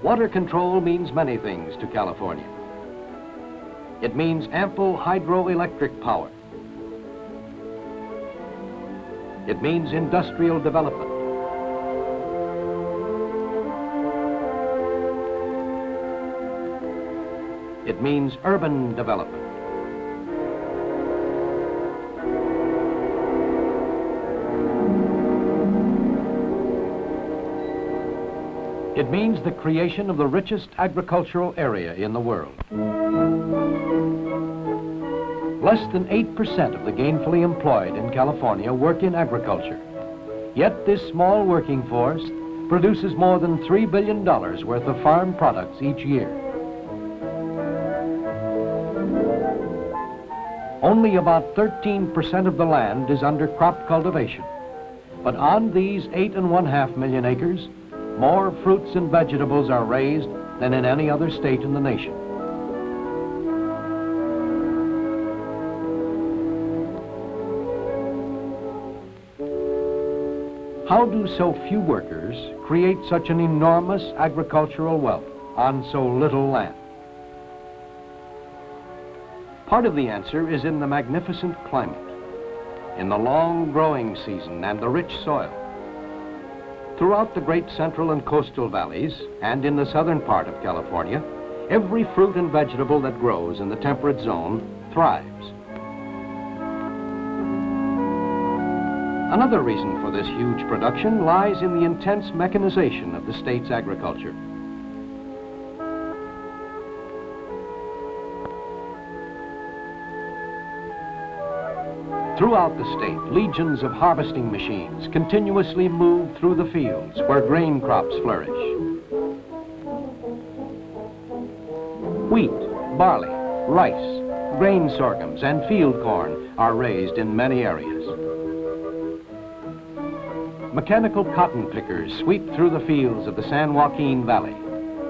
Water control means many things to California. It means ample hydroelectric power. It means industrial development. It means urban development. It means the creation of the richest agricultural area in the world. Less than 8% of the gainfully employed in California work in agriculture. Yet this small working force produces more than $3 billion worth of farm products each year. Only about 13% of the land is under crop cultivation. But on these 8.5 million acres, more fruits and vegetables are raised than in any other state in the nation. How do so few workers create such an enormous agricultural wealth on so little land? Part of the answer is in the magnificent climate, in the long growing season and the rich soil. Throughout the great central and coastal valleys and in the southern part of California, every fruit and vegetable that grows in the temperate zone thrives. Another reason for this huge production lies in the intense mechanization of the state's agriculture. Throughout the state, legions of harvesting machines continuously move through the fields where grain crops flourish. Wheat, barley, rice, grain sorghums, and field corn are raised in many areas. Mechanical cotton pickers sweep through the fields of the San Joaquin Valley,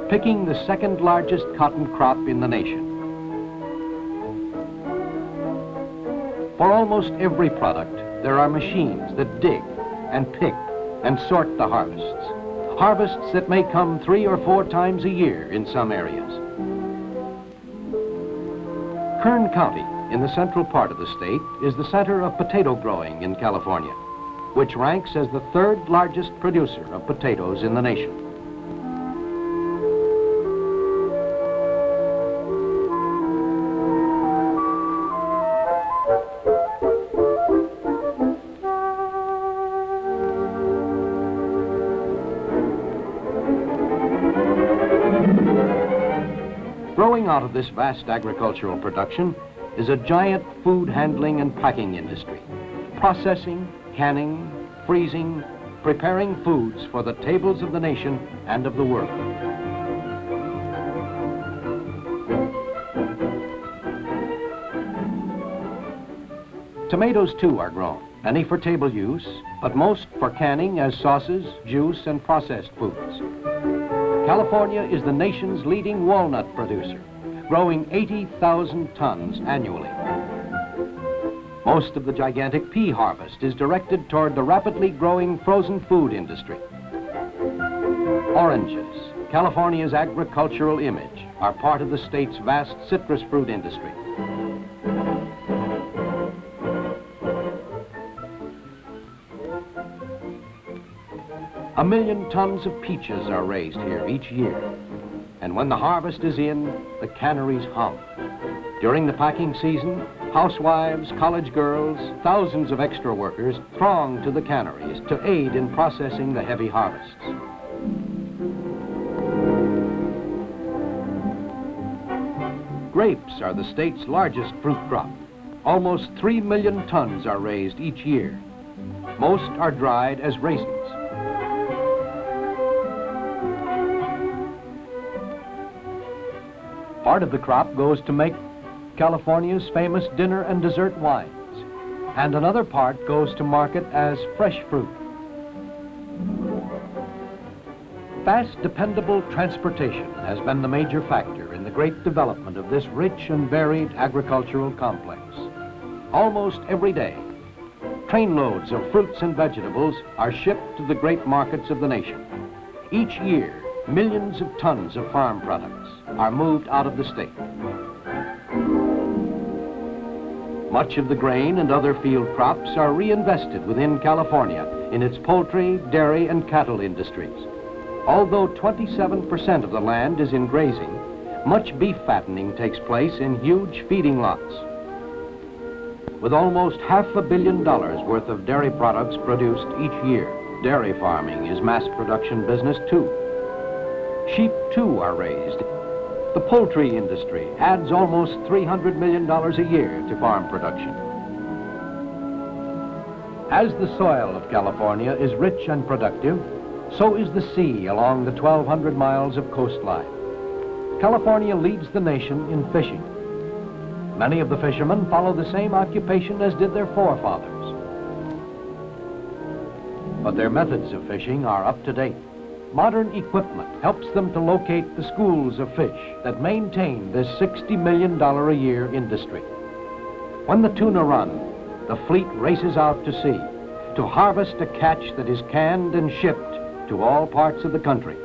picking the second largest cotton crop in the nation. For almost every product, there are machines that dig and pick and sort the harvests. Harvests that may come 3 or 4 times a year in some areas. Kern County, in the central part of the state, is the center of potato growing in California, which ranks as the 3rd largest producer of potatoes in the nation. Growing out of this vast agricultural production is a giant food handling and packing industry, processing, canning, freezing, preparing foods for the tables of the nation and of the world. Tomatoes too are grown, many for table use, but most for canning as sauces, juice, and processed foods. California is the nation's leading walnut producer, growing 80,000 tons annually. Most of the gigantic pea harvest is directed toward the rapidly growing frozen food industry. Oranges, California's agricultural image, are part of the state's vast citrus fruit industry. A million tons of peaches are raised here each year. And when the harvest is in, the canneries hum. During the packing season, housewives, college girls, thousands of extra workers throng to the canneries to aid in processing the heavy harvests. Grapes are the state's largest fruit crop. Almost 3 million tons are raised each year. Most are dried as raisins. Part of the crop goes to make California's famous dinner and dessert wines, and another part goes to market as fresh fruit. Fast, dependable transportation has been the major factor in the great development of this rich and varied agricultural complex. Almost every day, trainloads of fruits and vegetables are shipped to the great markets of the nation. Each year, millions of tons of farm products are moved out of the state. Much of the grain and other field crops are reinvested within California in its poultry, dairy, and cattle industries. Although 27% of the land is in grazing, much beef fattening takes place in huge feeding lots. With almost $500 million worth of dairy products produced each year, dairy farming is mass production business too. Sheep too are raised. The poultry industry adds almost $300 million a year to farm production. As the soil of California is rich and productive, so is the sea along the 1,200 miles of coastline. California leads the nation in fishing. Many of the fishermen follow the same occupation as did their forefathers. But their methods of fishing are up to date. Modern equipment helps them to locate the schools of fish that maintain this $60 million a year industry. When the tuna run, the fleet races out to sea to harvest a catch that is canned and shipped to all parts of the country.